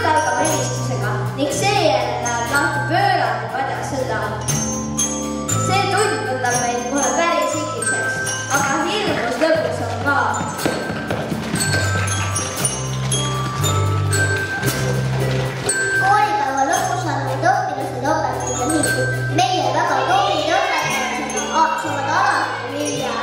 algab helistusega ning seejärel läheb lahti pöörane padjasõda. See tund võtab meid kohe päris ikiseks, aga hirmus lõbus on ka. Koolipäeva lõpus on meid õpilased õpetatud liitud. Meie väga tublid õpetajad saavad alati lüüa.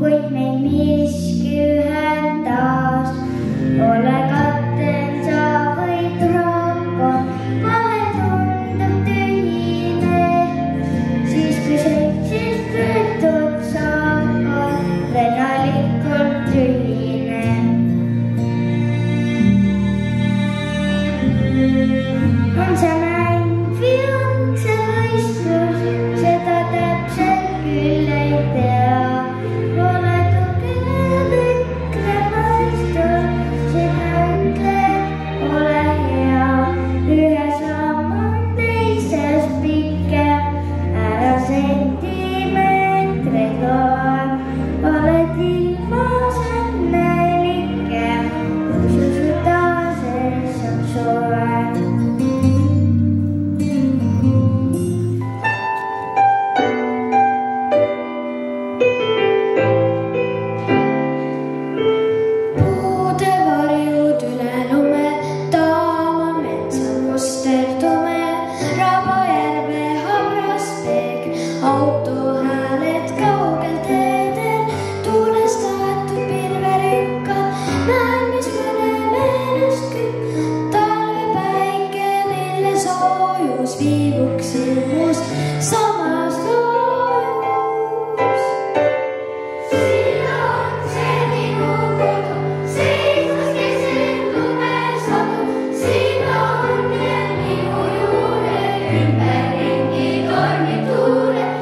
kuid meid miski ühendas. Ole katel sa või draakon, vahel tundub tühine, siis kui seitsist võetud saakon, venelikult tühine. On see mäng või on see võistlus, seda täpselt küll ei tea. Ole tugev, EKRE mõistus, sina ütled, ole hea. Ühe samm on teises pikem, ära sentimeetreid loa. Oled ilmas õnnelikem, kui su süda sees on soe. Autohääled kaugel teedel, tuulest aetud pilverikka, näen, mis mõneb ennast küll. Talvepäike, mille soojus viibuks ilmus samas loojus. Siin on see minu kodu, seismas keset lumesadu. Siin on need minu juured, ümberringi tormid tuuled.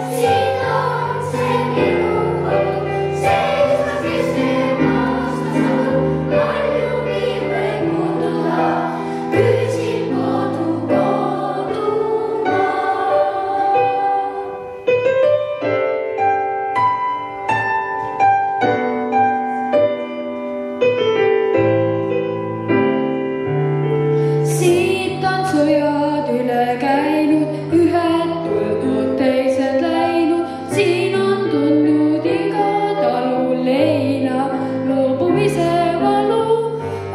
Siit on sõjad üle käinud, ühed tulnud, teised läinud. Siin on tundnud iga talu leina loobumise valu,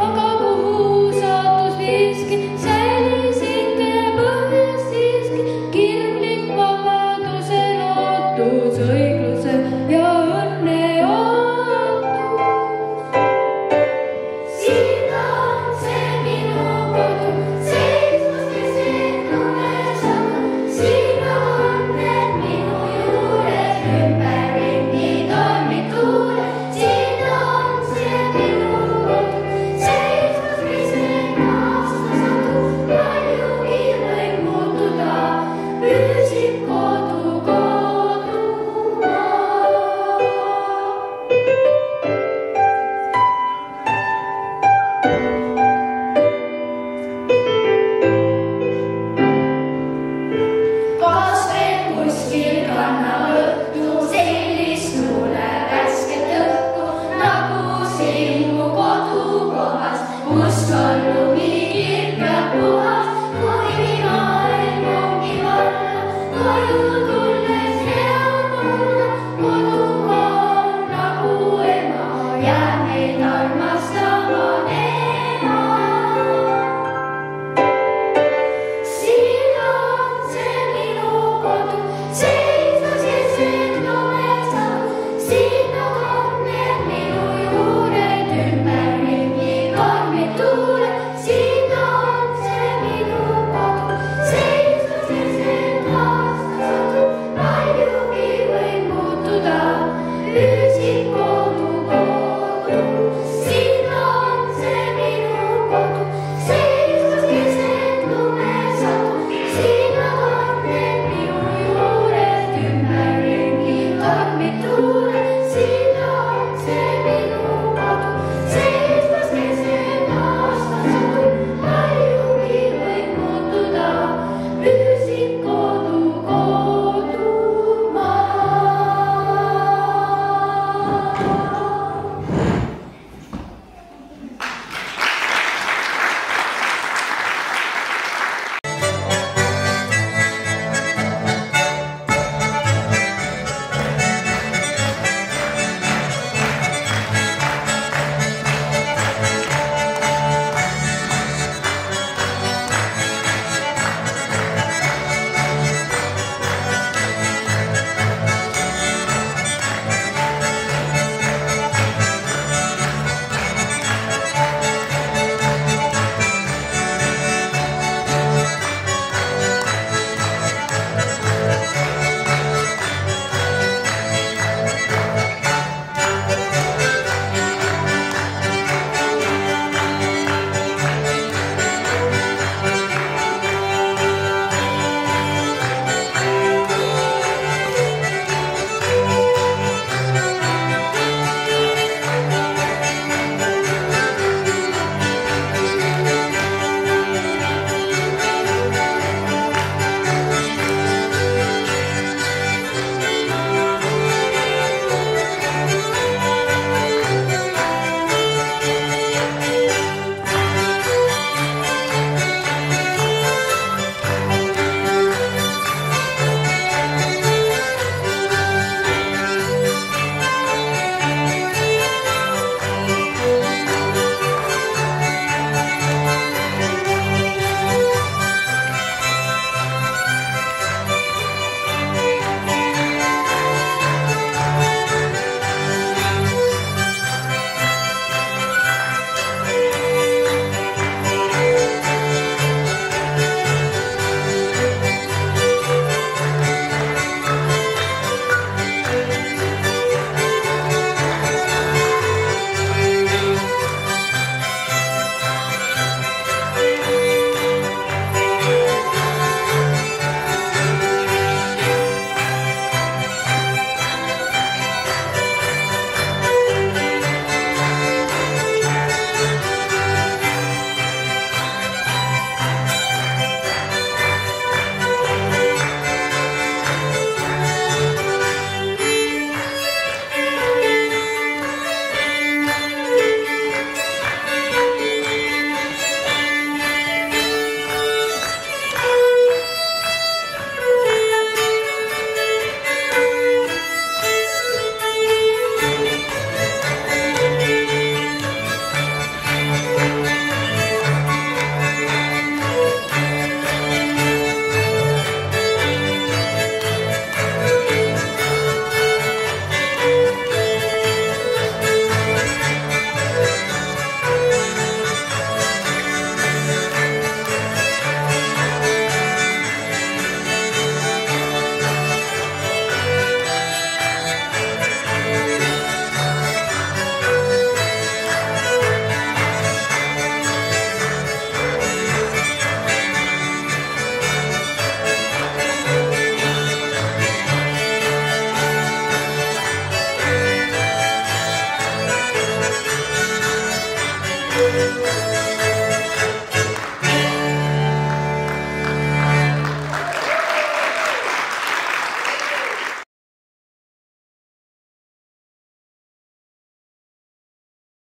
aga kuhu saatus viiski, säilisite põhjas siiski. Kirglik vabaduse lootus, õigluse ja õnne ootus. Siin on see minu kodu, seismas keset lumesadu. Siin on need minu juured, ümberringi tormid tuuled. Siin on see minu kodu, seismas keset aastasadu. Paljugi võib muutuda, püsib kodu kodumaa. Kas veel kuskil kannab õhtu sellist tuule värsket õhku, nagu siin mu kodukohas, kus on lumi kirg ja puhas, kui maailm ongi valla, koju tulles hea olla. Kodumaa on nagu ema, jääb meid armastama ema. Siin on see minu kodu, seismas keset lumesadu. Siin on need minu juured, ümberringi tormid tuuled. Siin on see minu kodu, seismas keset aastasadu. Paljugi võib muutuda, püsib kodu kodu. Siin on see minu kodu, seismas keset lumesadu. Siin on need minu juured, ümberringi tormid tuuled.